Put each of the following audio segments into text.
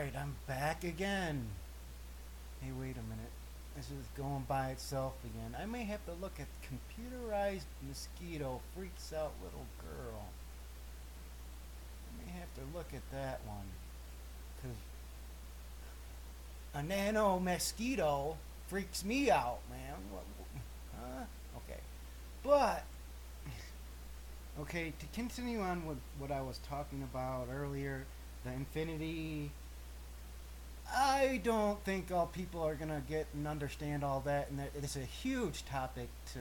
Alright, I'm back again. Hey, wait a minute. This is going by itself again. I may have to look at computerized mosquito freaks out little girl. I may have to look at that one. Because a nano mosquito freaks me out, man. Huh? Okay. But, okay, to continue on with what I was talking about earlier, the infinity. I don't think all people are gonna get and understand all that, and that it's a huge topic to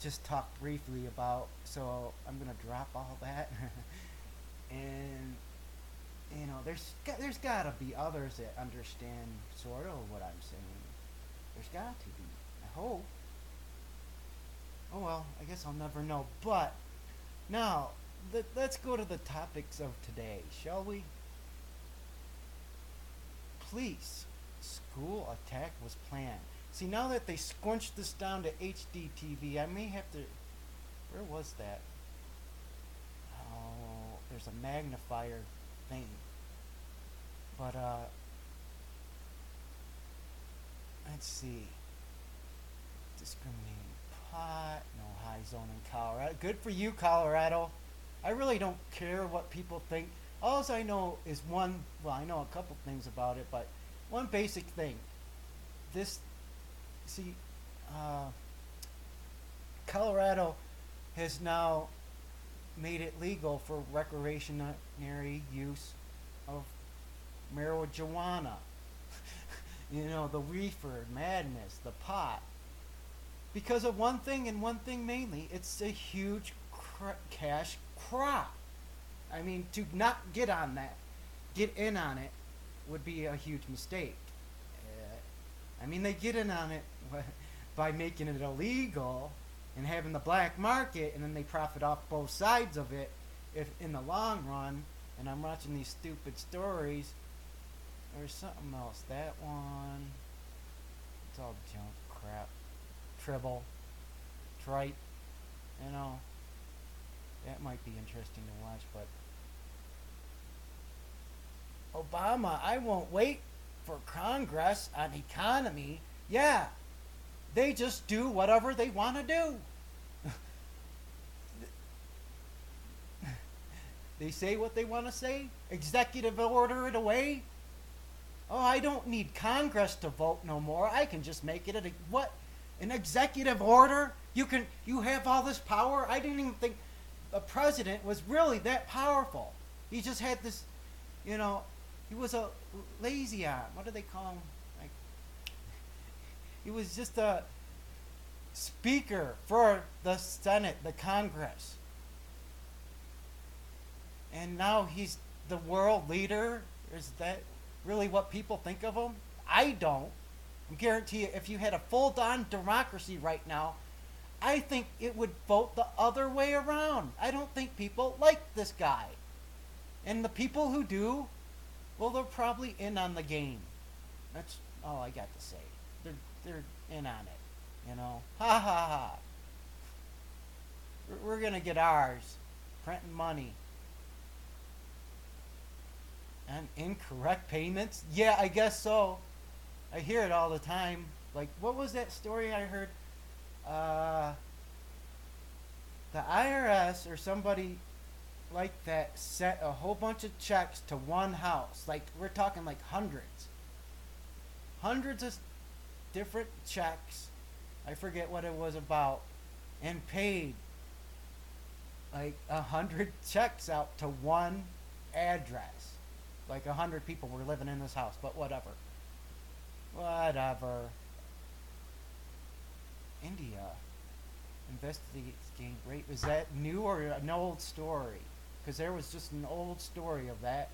just talk briefly about. So I'm gonna drop all that, and there's gotta be others that understand sort of what I'm saying. There's got to be. I hope. Oh well, I guess I'll never know. But now, let's go to the topics of today, shall we? Police school attack was planned. See, now that they squinched this down to HDTV, I may have to. Where was that? Oh, there's a magnifier thing. But, let's see. Discriminating pot, no high zone in Colorado. Good for you, Colorado. I really don't care what people think. All I know is I know a couple things about it, but one basic thing. This, see, Colorado has now made it legal for recreational use of marijuana. The reefer, madness, the pot. Because of one thing and one thing mainly, it's a huge cash crop. I mean, to not get in on it, would be a huge mistake. They get in on it by making it illegal and having the black market, and then they profit off both sides of it. If in the long run, and I'm watching these stupid stories. There's something else. That one, it's all junk crap, tribble, trite. That might be interesting to watch, but Obama, I won't wait for Congress on economy. Yeah, they just do whatever they want to do. They say what they want to say, executive order it away. Oh, I don't need Congress to vote no more. I can just make it what? An executive order? You have all this power? I didn't even think the president was really that powerful. He just had this, he was a lazy arm. What do they call him? He was just a speaker for the Senate, the Congress. And now he's the world leader? Is that really what people think of him? I don't. I guarantee you, if you had a full-on democracy right now, I think it would vote the other way around. I don't think people like this guy. And the people who do, well, they're probably in on the game. That's all I got to say. They're in on it. Ha ha ha. We're going to get ours. Printing money. And incorrect payments? Yeah, I guess so. I hear it all the time. Like, what was that story I heard? The IRS or somebody like that sent a whole bunch of checks to one house. Like, we're talking like hundreds. Hundreds of different checks. I forget what it was about. And paid like 100 checks out to one address. Like 100 people were living in this house, but whatever. Whatever. India investigates gang rape. Is that new or an old story? Because there was just an old story of that.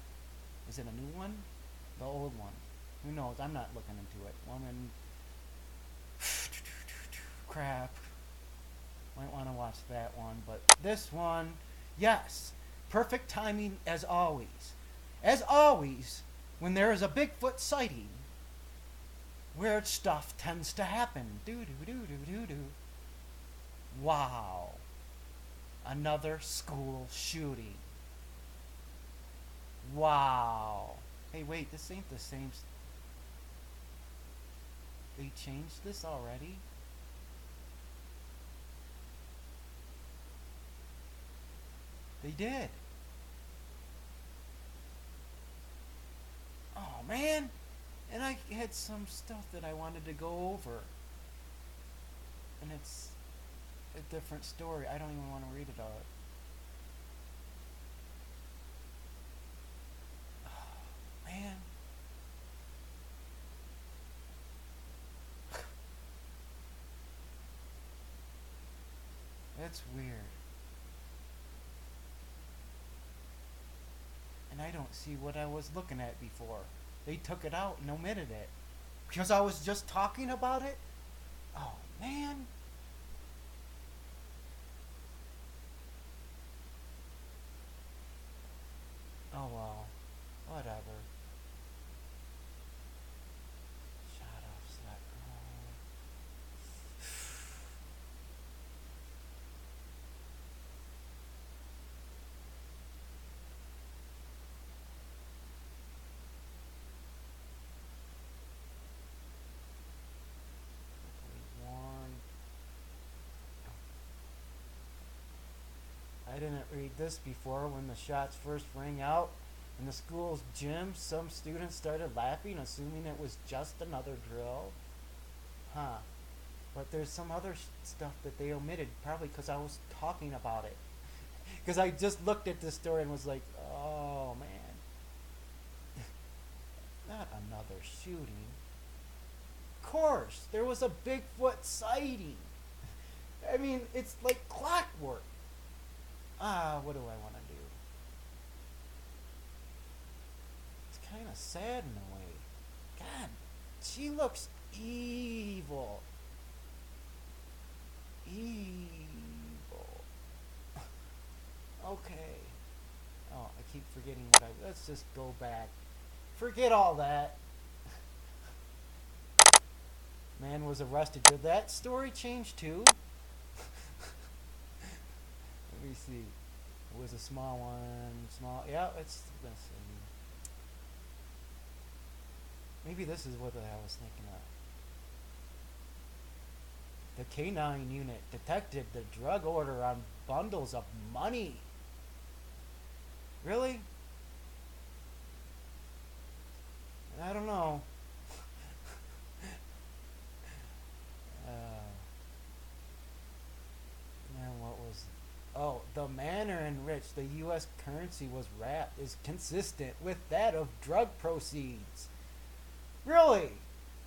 Is it a new one? The old one. Who knows? I'm not looking into it. Woman. Crap. Might want to watch that one. But this one, yes. Perfect timing as always. As always, when there is a Bigfoot sighting, weird stuff tends to happen. Do. Wow. Another school shooting. Wow. Hey, wait, this ain't the same. They changed this already? They did. Oh, man. And I had some stuff that I wanted to go over. And it's a different story. I don't even want to read it all. Oh, man. That's weird. And I don't see what I was looking at before. They took it out and omitted it. Because I was just talking about it? Oh, man. Oh, well. Whatever. Shut up, slut. Warn. I didn't read this before. When the shots first rang out in the school's gym, some students started laughing, assuming it was just another drill. Huh. But there's some other stuff that they omitted, probably because I was talking about it. Because I just looked at this story and was like, oh man, not another shooting. Of course, there was a Bigfoot sighting. I mean, it's like clockwork. What do I want to do? It's kind of sad in a way. God, she looks evil. Evil. Okay. Oh, I keep forgetting what I. Let's just go back. Forget all that. Man was arrested. Did that story change too? Let me see. It was a small one. Small. Yeah, it's the same. Maybe this is what I was thinking of. The K9 unit detected the drug order on bundles of money. Really? I don't know. Man, what was? Oh, the manner in which the U.S. currency was wrapped is consistent with that of drug proceeds. Really?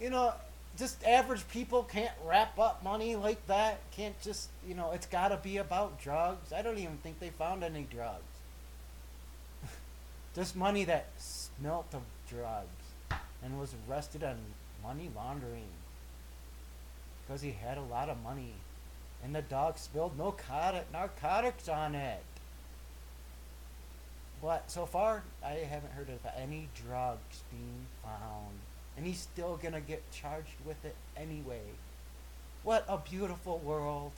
You know, just average people can't wrap up money like that. Can't just, it's got to be about drugs. I don't even think they found any drugs. Just money that smelt of drugs and was arrested on money laundering because he had a lot of money. And the dog spilled narcotics on it. But so far, I haven't heard of any drugs being found. And he's still gonna get charged with it anyway. What a beautiful world.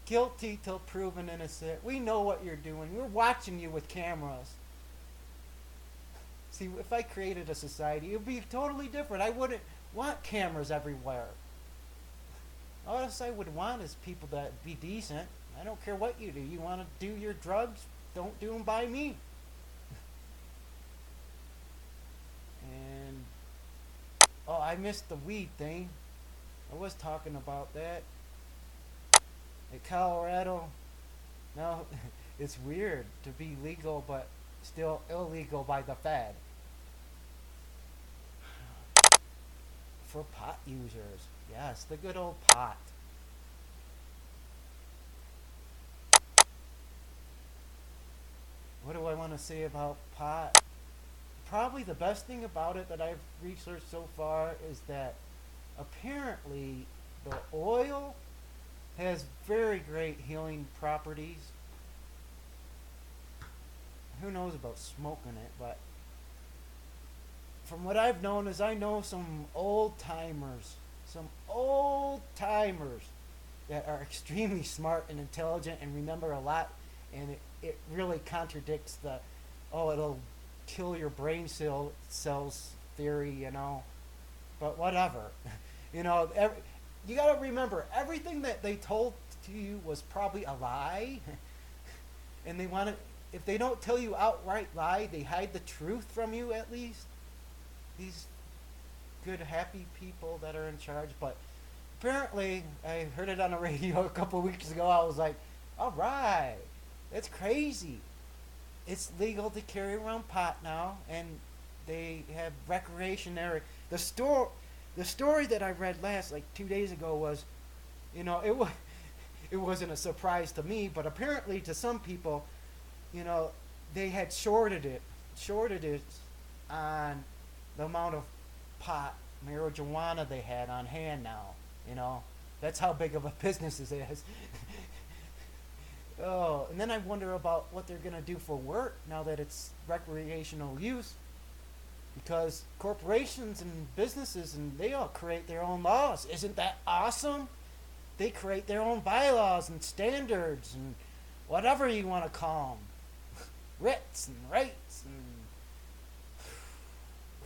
Guilty till proven innocent. We know what you're doing. We're watching you with cameras. See, if I created a society, it would be totally different. I wouldn't want cameras everywhere. All else I would want is people to be decent. I don't care what you do. You want to do your drugs? Don't do them by me. And oh, I missed the weed thing. I was talking about that. In Colorado, now it's weird to be legal but still illegal by the Fed for pot users. Yes, the good old pot. What do I want to say about pot? Probably the best thing about it that I've researched so far is that apparently the oil has very great healing properties. Who knows about smoking it, but from what I've known is I know some old timers that are extremely smart and intelligent and remember a lot, and it really contradicts the, oh, it'll kill your brain cells theory, you know. But whatever. You know, you got to remember everything that they told to you was probably a lie. And they want to, if they don't tell you outright lie, they hide the truth from you at least. These good, happy people that are in charge. But apparently, I heard it on the radio a couple of weeks ago. I was like, all right, that's crazy. It's legal to carry around pot now, and they have recreationary. The story that I read like 2 days ago was, you know, it wasn't a surprise to me, but apparently to some people, you know, they had shorted it on the amount of pot marijuana they had on hand now. You know, that's how big of a business it is. Oh, and then I wonder about what they're gonna do for work now that it's recreational use, because corporations and businesses and they all create their own laws. Isn't that awesome? They create their own bylaws and standards and whatever you want to call them, writs and rights and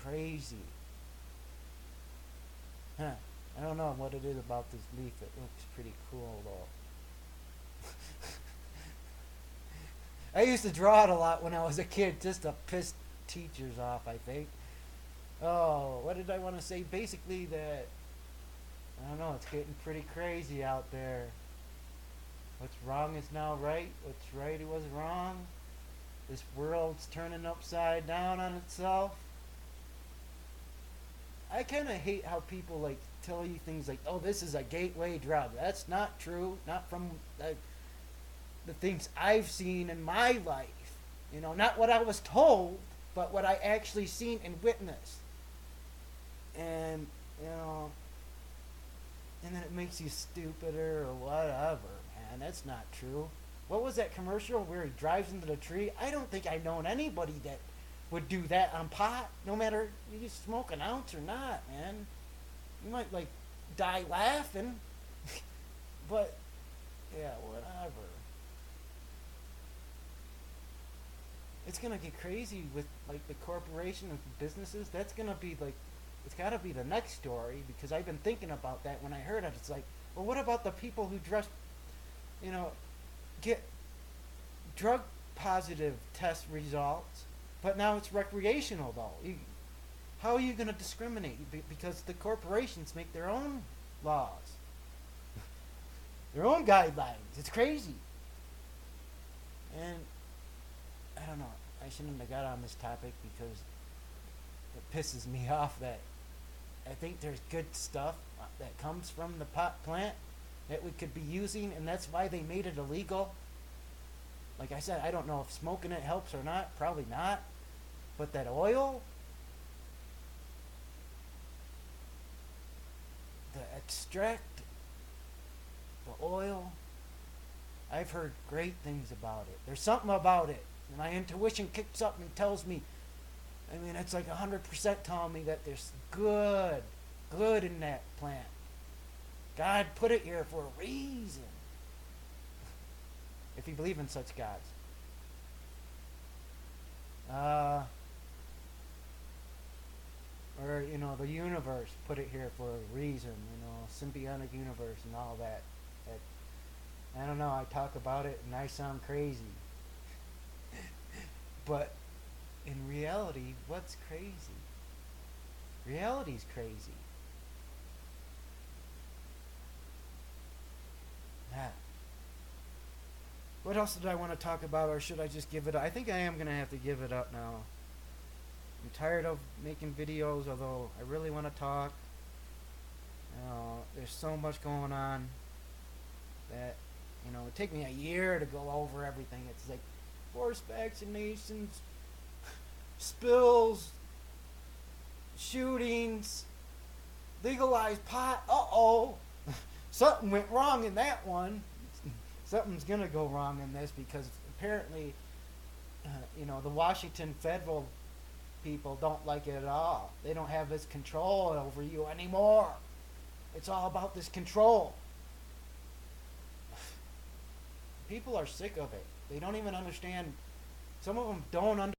crazy. Huh. I don't know what it is about this leaf. It looks pretty cool though. I used to draw it a lot when I was a kid just to piss teachers off, I think. Oh, what did I want to say? Basically that, I don't know, it's getting pretty crazy out there. What's wrong is now right. What's right was wrong. This world's turning upside down on itself. I kind of hate how people like tell you things like, oh, this is a gateway drug. That's not true. Not from the things I've seen in my life. You know, not what I was told, but what I actually seen and witnessed. And, you know, and then it makes you stupider or whatever, man. That's not true. What was that commercial where he drives into the tree? I don't think I've known anybody that would do that on pot, no matter you smoke an ounce or not, man. You might, like, die laughing. But, yeah, whatever. It's going to get crazy with, like, the corporation and businesses. That's going to be, like, it's got to be the next story, because I've been thinking about that when I heard it. It's like, well, what about the people who you know, get drug positive test results, but now it's recreational, though? How are you going to discriminate? Because the corporations make their own laws, their own guidelines. It's crazy. And I don't know. I shouldn't have got on this topic because it pisses me off that I think there's good stuff that comes from the pot plant that we could be using, and that's why they made it illegal. Like I said, I don't know if smoking it helps or not. Probably not. But that oil, the extract, the oil, I've heard great things about it. There's something about it. My intuition kicks up and tells me, I mean, it's like 100% telling me that there's good in that plant. God put it here for a reason. If you believe in such gods. Or, you know, the universe put it here for a reason, you know, symbiotic universe and all that. I don't know, I talk about it and I sound crazy. But in reality, what's crazy? Reality's crazy. Yeah. What else did I want to talk about, or should I just give it up? I think I am going to have to give it up now. I'm tired of making videos, although I really want to talk. You know, there's so much going on that, you know, it would take me a year to go over everything. It's like forced vaccinations, spills, shootings, legalized pot. Uh-oh. Something went wrong in that one. Something's going to go wrong in this, because apparently, you know, the Washington federal people don't like it at all. They don't have this control over you anymore. It's all about this control. People are sick of it. They don't even understand. Some of them don't understand.